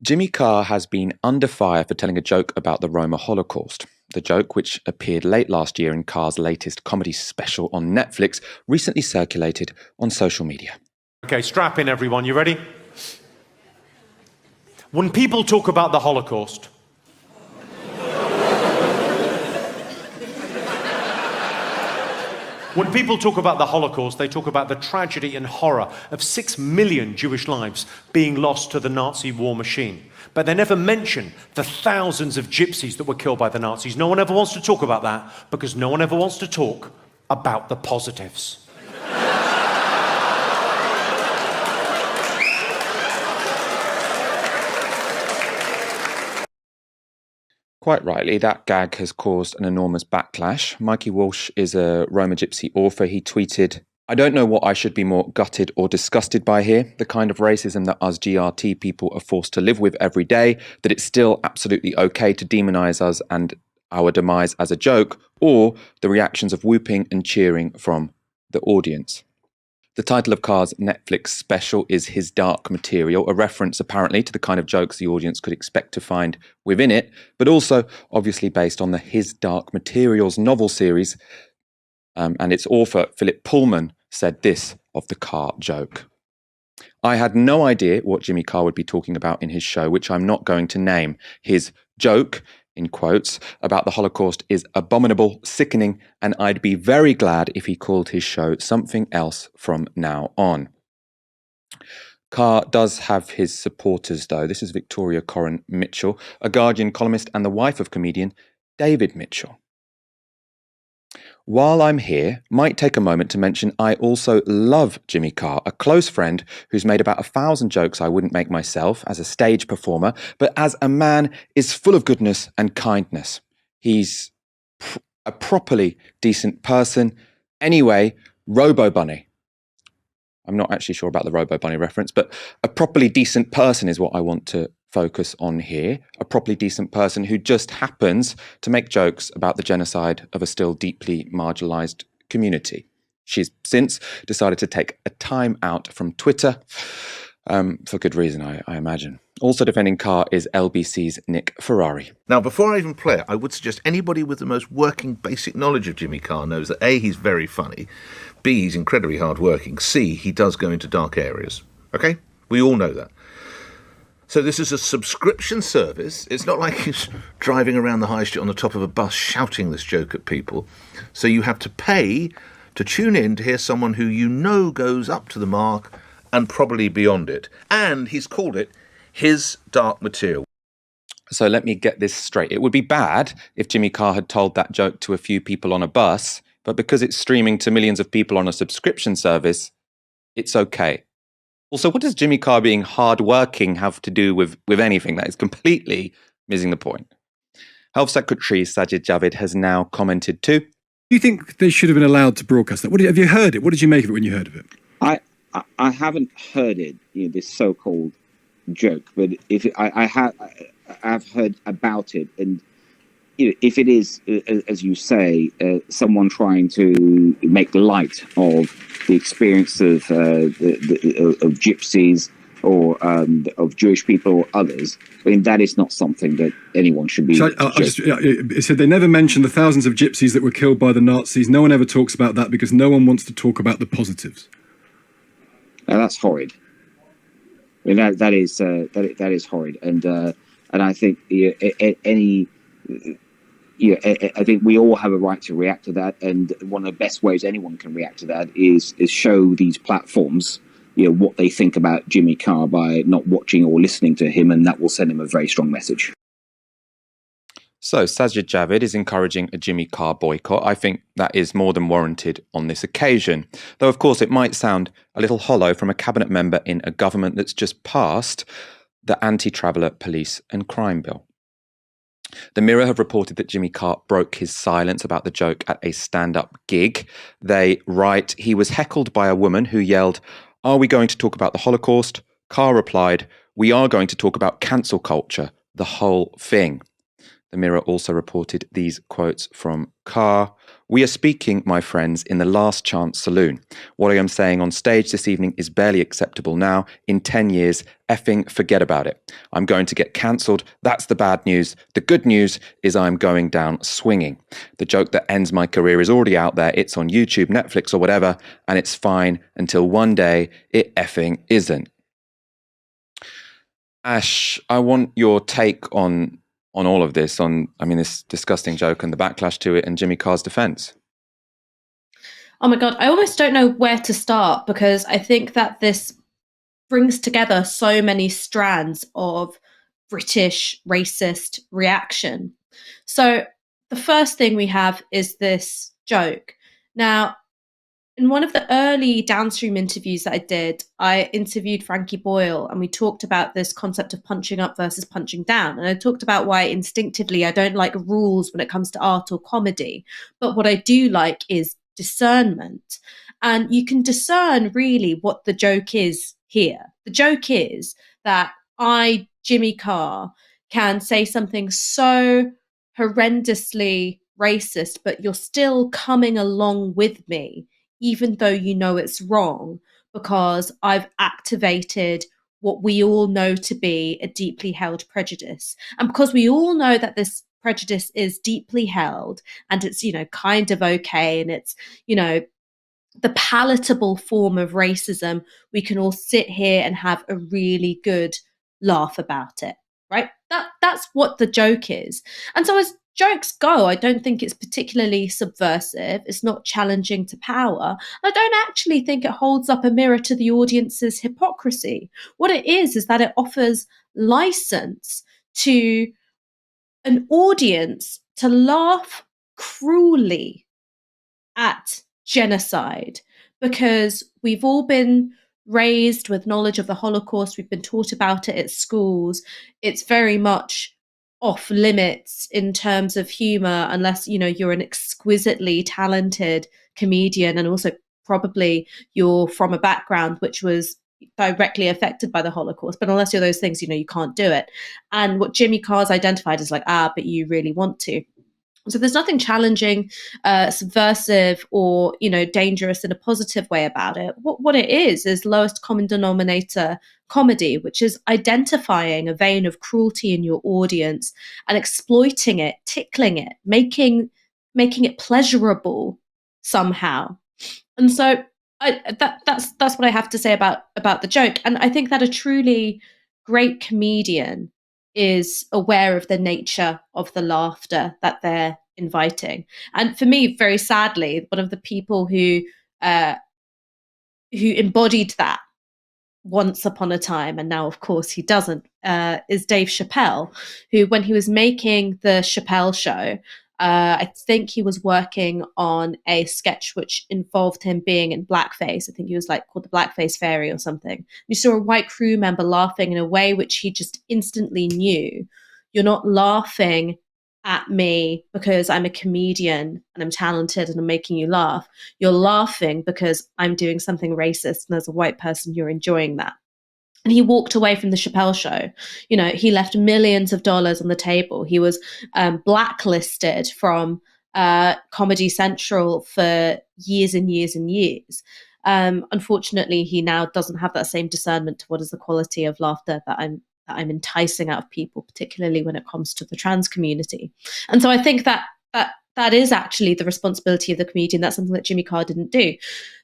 Jimmy Carr has been under fire for telling a joke about the Roma Holocaust. The joke, which appeared late last year in Carr's latest comedy special on Netflix, recently circulated on social media. Okay, strap in everyone, you ready? When people talk about the Holocaust, they talk about the tragedy and horror of 6 million Jewish lives being lost to the Nazi war machine. But they never mention the thousands of gypsies that were killed by the Nazis. No one ever wants to talk about that because no one ever wants to talk about the positives. Quite rightly, that gag has caused an enormous backlash. Mikey Walsh is a Roma Gypsy author. He tweeted, "I don't know what I should be more gutted or disgusted by here. The kind of racism that us GRT people are forced to live with every day, that it's still absolutely okay to demonize us and our demise as a joke, or the reactions of whooping and cheering from the audience." The title of Carr's Netflix special is His Dark Material, a reference apparently to the kind of jokes the audience could expect to find within it, but also obviously based on the His Dark Materials novel series. And its author, Philip Pullman, said this of the Carr joke. "I had no idea what Jimmy Carr would be talking about in his show, which I'm not going to name. His joke, in quotes, about the Holocaust is abominable, sickening, and I'd be very glad if he called his show something else from now on." Carr does have his supporters, though. This is Victoria Corrin Mitchell, a Guardian columnist and the wife of comedian David Mitchell. "While I'm here, might take a moment to mention I also love Jimmy Carr, a close friend who's made about 1,000 jokes I wouldn't make myself as a stage performer, but as a man is full of goodness and kindness. He's a properly decent person. Anyway, Robo Bunny." I'm not actually sure about the Robo Bunny reference, but a properly decent person is what I want to focus on here. A properly decent person who just happens to make jokes about the genocide of a still deeply marginalized community. She's since decided to take a time out from Twitter, for good reason, I imagine. Also defending Carr is LBC's Nick Ferrari. Now, before I even play it, I would suggest anybody with the most working basic knowledge of Jimmy Carr knows that A, he's very funny, B, he's incredibly hardworking, C, he does go into dark areas. Okay? We all know that. So this is a subscription service. It's not like he's driving around the high street on the top of a bus shouting this joke at people. So you have to pay to tune in to hear someone who you know goes up to the mark and probably beyond it. And he's called it His Dark Material. So let me get this straight. It would be bad if Jimmy Carr had told that joke to a few people on a bus, but because it's streaming to millions of people on a subscription service, it's okay. Also, what does Jimmy Carr being hardworking have to do with anything? That is completely missing the point. Health Secretary Sajid Javid has now commented too. Do you think they should have been allowed to broadcast that? Have you heard it? What did you make of it when you heard of it? I haven't heard it, this so-called joke, but if I've heard about it, and if it is, as you say, someone trying to make light of the experience of gypsies or of Jewish people or others, I mean, that is not something that anyone should be. It said they never mentioned the thousands of gypsies that were killed by the Nazis. No one ever talks about that because no one wants to talk about the positives. That's horrid. I mean, that is horrid, and I think I think we all have a right to react to that, and one of the best ways anyone can react to that is show these platforms, what they think about Jimmy Carr by not watching or listening to him, and that will send him a very strong message. So Sajid Javid is encouraging a Jimmy Carr boycott. I think that is more than warranted on this occasion. Though, of course, it might sound a little hollow from a cabinet member in a government that's just passed the Anti-Traveller Police and Crime Bill. The Mirror have reported that Jimmy Carr broke his silence about the joke at a stand-up gig. They write, he was heckled by a woman who yelled, "Are we going to talk about the Holocaust?" Carr replied, "We are going to talk about cancel culture, the whole thing." The Mirror also reported these quotes from Carr. "We are speaking, my friends, in the last chance saloon. What I am saying on stage this evening is barely acceptable now. In 10 years, effing forget about it. I'm going to get cancelled. That's the bad news. The good news is I'm going down swinging. The joke that ends my career is already out there. It's on YouTube, Netflix, or whatever, and it's fine until one day it effing isn't." Ash, I want your take on all of this, this disgusting joke and the backlash to it and Jimmy Carr's defense. Oh my God, I almost don't know where to start, because I think that this brings together so many strands of British racist reaction. So the first thing we have is this joke. Now, in one of the early downstream interviews that I did, I interviewed Frankie Boyle, and we talked about this concept of punching up versus punching down. And I talked about why instinctively I don't like rules when it comes to art or comedy. But what I do like is discernment. And you can discern really what the joke is here. The joke is that I, Jimmy Carr, can say something so horrendously racist, but you're still coming along with me, even though you know it's wrong, because I've activated what we all know to be a deeply held prejudice. And because we all know that this prejudice is deeply held and it's, kind of okay, and it's, the palatable form of racism, we can all sit here and have a really good laugh about it, right? That's what the joke is. And so as jokes go, I don't think it's particularly subversive. It's not challenging to power. I don't actually think it holds up a mirror to the audience's hypocrisy. What it is that it offers license to an audience to laugh cruelly at genocide, because we've all been raised with knowledge of the Holocaust. We've been taught about it at schools. It's very much off limits in terms of humor, unless you're an exquisitely talented comedian, and also probably you're from a background which was directly affected by the Holocaust. But unless you're those things, you can't do it. And what Jimmy Carr's identified is like, but you really want to. So there's nothing challenging, subversive, or dangerous in a positive way about it. What it is lowest common denominator comedy, which is identifying a vein of cruelty in your audience and exploiting it, tickling it, making it pleasurable somehow. And so that's what I have to say about the joke. And I think that a truly great comedian is aware of the nature of the laughter that they're inviting. And for me, very sadly, one of the people who embodied that once upon a time, and now of course he doesn't, is Dave Chappelle, who, when he was making the Chappelle Show, I think he was working on a sketch which involved him being in blackface. I think he was called the Blackface Fairy or something. You saw a white crew member laughing in a way which he just instantly knew. You're not laughing at me because I'm a comedian and I'm talented and I'm making you laugh. You're laughing because I'm doing something racist, and as a white person, you're enjoying that. And he walked away from the Chappelle Show. He left millions of dollars on the table. He was blacklisted from Comedy Central for years and years and years. Unfortunately, he now doesn't have that same discernment to what is the quality of laughter that I'm enticing out of people, particularly when it comes to the trans community. And so I think that is actually the responsibility of the comedian. That's something that Jimmy Carr didn't do.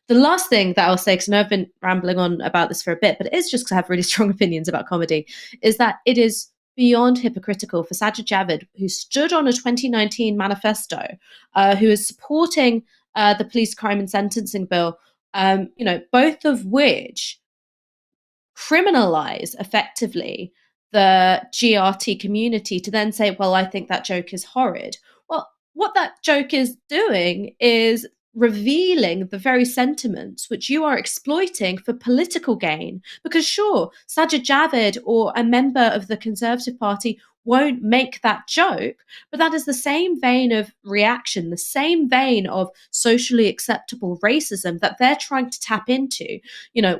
The last thing that I'll say, because I know I've been rambling on about this for a bit, but it is just because I have really strong opinions about comedy, is that it is beyond hypocritical for Sajid Javid, who stood on a 2019 manifesto, who is supporting the police crime and sentencing bill, both of which criminalize effectively the GRT community, to then say, well, I think that joke is horrid. Well, what that joke is doing is revealing the very sentiments which you are exploiting for political gain. Because sure, Sajid Javid or a member of the Conservative Party won't make that joke. But that is the same vein of reaction, the same vein of socially acceptable racism that they're trying to tap into,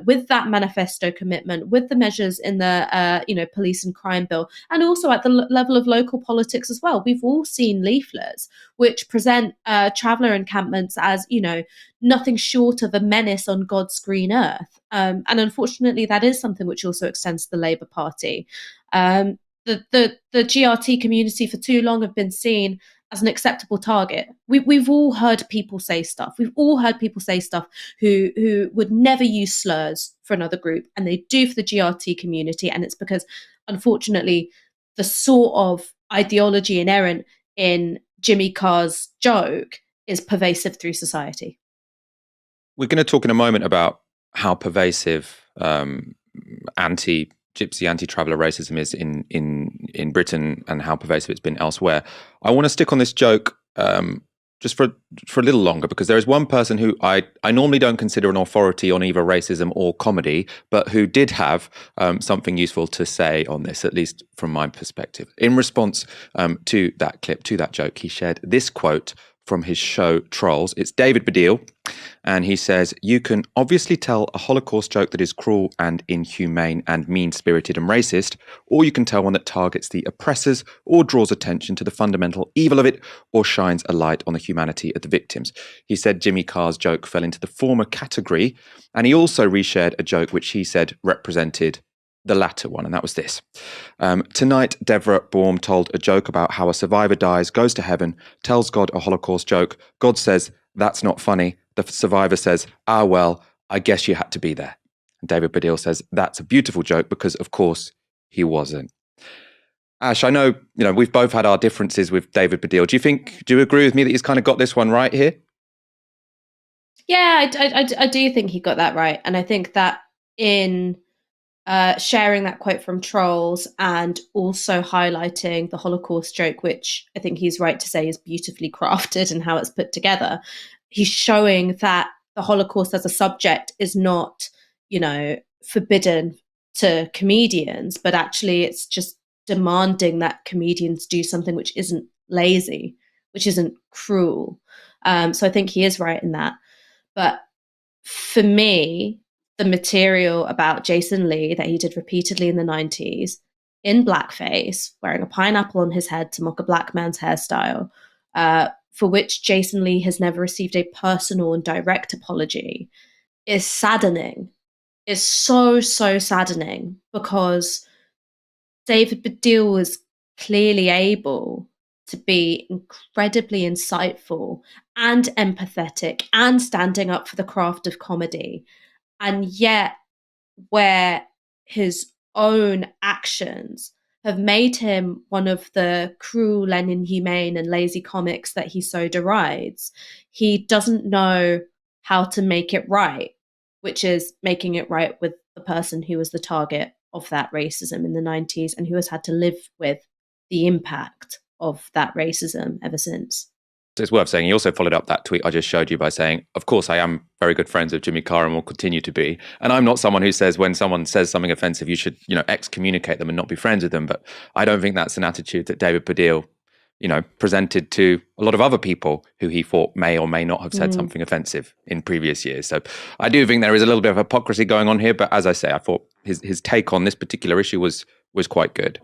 with that manifesto commitment, with the measures in the, police and crime bill, and also at the level of local politics as well. We've all seen leaflets which present traveller encampments as, nothing short of a menace on God's green earth. And unfortunately, that is something which also extends to the Labour Party. The GRT community for too long have been seen as an acceptable target. We've all heard people say stuff. We've all heard people say stuff who would never use slurs for another group, and they do for the GRT community. And it's because, unfortunately, the sort of ideology inherent in Jimmy Carr's joke is pervasive through society. We're going to talk in a moment about how pervasive anti-Gypsy, anti-traveller racism is in Britain and how pervasive it's been elsewhere. I want to stick on this joke just for a little longer, because there is one person who I normally don't consider an authority on either racism or comedy, but who did have something useful to say on this, at least from my perspective. In response to that clip, to that joke, he shared this quote from his show Trolls. It's David Baddiel, and he says, "You can obviously tell a Holocaust joke that is cruel and inhumane and mean-spirited and racist, or you can tell one that targets the oppressors or draws attention to the fundamental evil of it or shines a light on the humanity of the victims." He said Jimmy Carr's joke fell into the former category, and he also reshared a joke which he said represented the latter one, and that was this. Tonight, Deborah Baum told a joke about how a survivor dies, goes to heaven, tells God a Holocaust joke. God says, "That's not funny." The survivor says, "Ah, well, I guess you had to be there." And David Baddiel says, "That's a beautiful joke," because, of course, he wasn't. Ash, I know, we've both had our differences with David Baddiel. Do you agree with me that he's kind of got this one right here? Yeah, I do think he got that right. And I think that in sharing that quote from Trolls and also highlighting the Holocaust joke, which I think he's right to say is beautifully crafted and how it's put together, he's showing that the Holocaust as a subject is not, forbidden to comedians, but actually it's just demanding that comedians do something which isn't lazy, which isn't cruel. So I think he is right in that. But for me, the material about Jason Lee that he did repeatedly in the 90s in blackface, wearing a pineapple on his head to mock a black man's hairstyle, for which Jason Lee has never received a personal and direct apology, is saddening. Is so, so saddening, because David Baddiel was clearly able to be incredibly insightful and empathetic and standing up for the craft of comedy. And yet, where his own actions have made him one of the cruel and inhumane and lazy comics that he so derides, he doesn't know how to make it right, which is making it right with the person who was the target of that racism in the 90s and who has had to live with the impact of that racism ever since. It's worth saying he also followed up that tweet I just showed you by saying, "Of course, I am very good friends with Jimmy Carr and will continue to be. And I'm not someone who says when someone says something offensive, you should, excommunicate them and not be friends with them. But I don't think that's an attitude that David Baddiel, presented to a lot of other people who he thought may or may not have said something offensive in previous years. So I do think there is a little bit of hypocrisy going on here. But as I say, I thought his take on this particular issue was quite good."